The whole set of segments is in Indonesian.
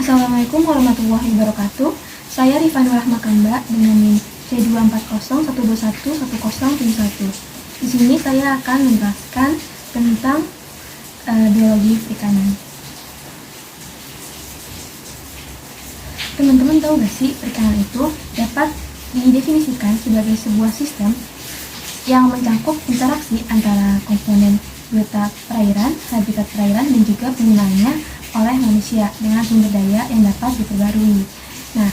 Assalamualaikum warahmatullahi wabarakatuh. Saya Rifanul Rahmakamba dengan NIM C240121101. Di sini saya akan menjelaskan tentang biologi perikanan. Teman-teman tahu gak sih, perikanan itu dapat didefinisikan sebagai sebuah sistem yang mencakup interaksi antara komponen biota perairan, habitat perairan, dan juga penggunaannya oleh manusia dengan sumber daya yang dapat diperbarui. Nah,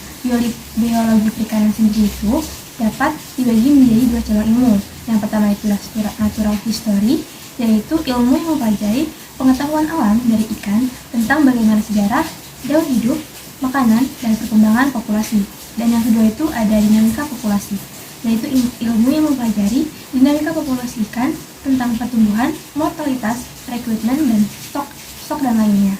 biologi perikanan sendiri itu dapat dibagi menjadi dua cabang ilmu. Yang pertama itu natural history, yaitu ilmu yang mempelajari pengetahuan alam dari ikan tentang bagaimana sejarah, daur hidup, makanan, dan perkembangan populasi. Dan yang kedua itu ada dinamika populasi, yaitu ilmu yang mempelajari dinamika populasi ikan tentang pertumbuhan, mortalitas, rekrutmen, dan stok dan lainnya.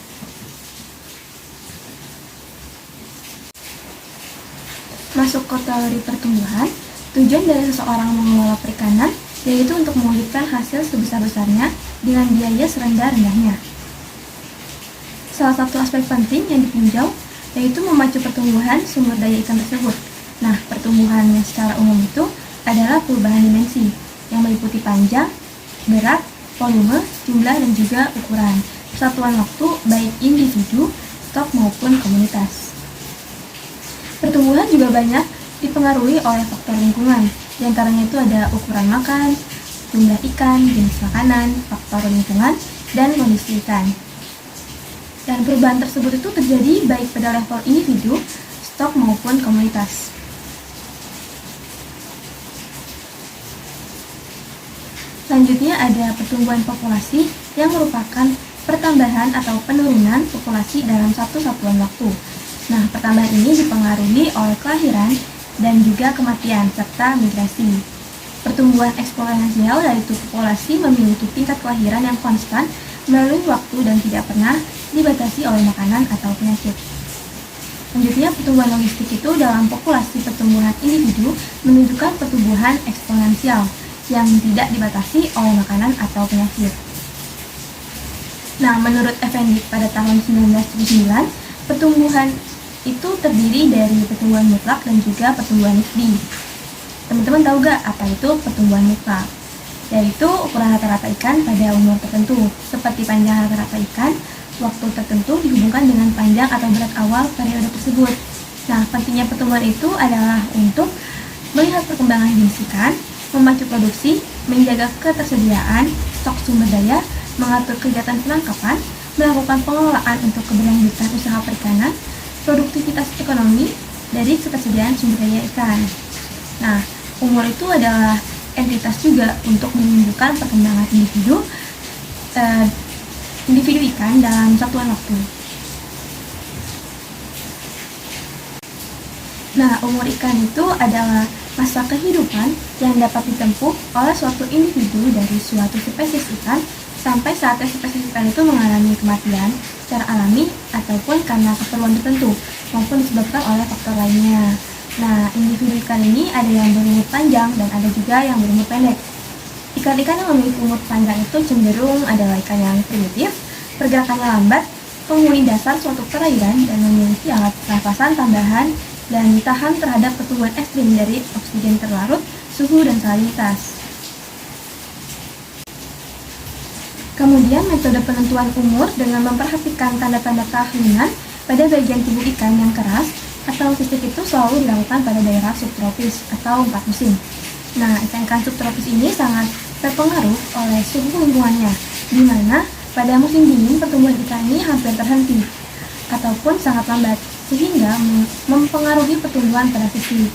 Masuk ke teori pertumbuhan, tujuan dari seseorang mengelola perikanan yaitu untuk mewujudkan hasil sebesar-besarnya dengan biaya serendah-rendahnya. Salah satu aspek penting yang ditinjau yaitu memacu pertumbuhan sumber daya ikan tersebut. Nah, pertumbuhannya secara umum itu adalah perubahan dimensi yang meliputi panjang, berat, volume, jumlah, dan juga ukuran satuan waktu baik individu, stok maupun komunitas. Pertumbuhan juga banyak dipengaruhi oleh faktor lingkungan, di antaranya itu ada ukuran makan, jumlah ikan, jenis makanan, faktor lingkungan, dan kondisi ikan. Dan perubahan tersebut itu terjadi baik pada level individu, stok maupun komunitas. Selanjutnya ada pertumbuhan populasi yang merupakan pertambahan atau penurunan populasi dalam satu satuan waktu. Nah, pertambahan ini dipengaruhi oleh kelahiran dan juga kematian serta migrasi. Pertumbuhan eksponensial yaitu populasi memiliki tingkat kelahiran yang konstan melalui waktu dan tidak pernah dibatasi oleh makanan atau penyakit. Selanjutnya, pertumbuhan logistik itu dalam populasi pertumbuhan individu menunjukkan pertumbuhan eksponensial yang tidak dibatasi oleh makanan atau penyakit. Nah, menurut Effendi pada tahun 1979, pertumbuhan itu terdiri dari pertumbuhan mutlak dan juga pertumbuhan nisbi. Teman-teman tahu gak apa itu pertumbuhan mutlak? Yaitu ukuran rata-rata ikan pada umur tertentu, seperti panjang rata-rata ikan, waktu tertentu dihubungkan dengan panjang atau berat awal periode tersebut. Nah, pentingnya pertumbuhan itu adalah untuk melihat perkembangan jenis ikan, memacu produksi, menjaga ketersediaan, stok sumber daya, mengatur kegiatan penangkapan, melakukan pengelolaan untuk keberlanjutan usaha perikanan, produktivitas ekonomi dari ketersediaan sumber daya ikan. Nah, umur itu adalah entitas juga untuk menunjukkan perkembangan individu ikan dalam satuan waktu. Nah, umur ikan itu adalah masa kehidupan yang dapat ditempuh oleh suatu individu dari suatu spesies ikan sampai saatnya spesies ikan itu mengalami kematian secara alami ataupun karena keperluan tertentu maupun disebabkan oleh faktor lainnya. Nah, individu ikan ini ada yang berumur panjang dan ada juga yang berumur pendek. Ikan-ikan yang memiliki umur panjang itu cenderung adalah ikan yang primitif, pergerakannya lambat, penghuni dasar suatu perairan, dan memiliki alat pernafasan tambahan dan tahan terhadap pertumbuhan ekstrim dari oksigen terlarut, suhu, dan salinitas. Kemudian metode penentuan umur dengan memperhatikan tanda-tanda keahlian pada bagian tubuh ikan yang keras atau titik itu selalu dilakukan pada daerah subtropis atau 4 musim. Nah, ikan-ikan subtropis ini sangat terpengaruh oleh suhu lingkungannya, di mana pada musim dingin pertumbuhan ikan ini hampir terhenti ataupun sangat lambat, sehingga mempengaruhi pertumbuhan pada sisi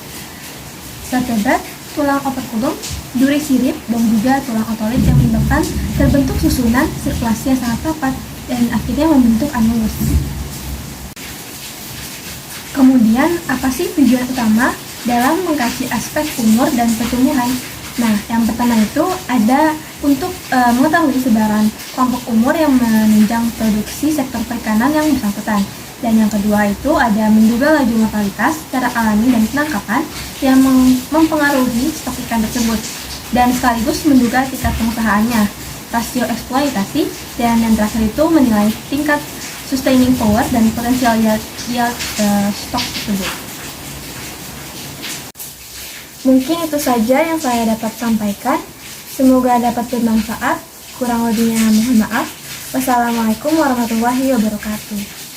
vertebrat, tulang operculum, duri sirip, dan juga tulang otolit yang menyebabkan terbentuk susunan sirkulasi yang sangat rapat dan akhirnya membentuk anulus. Kemudian, apa sih tujuan utama dalam mengkaji aspek umur dan pertumbuhan? Nah, yang pertama itu ada untuk mengetahui sebaran kelompok umur yang menunjang produksi sektor perikanan yang bersangkutan. Dan yang kedua itu ada menduga laju mortalitas secara alami dan penangkapan yang mempengaruhi stok ikan tersebut. Dan sekaligus menduga tingkat pengusahaannya, rasio eksploitasi, dan yang terakhir itu menilai tingkat sustaining power dan potensial stok tersebut. Mungkin itu saja yang saya dapat sampaikan. Semoga dapat bermanfaat. Kurang lebihnya mohon maaf. Wassalamualaikum warahmatullahi wabarakatuh.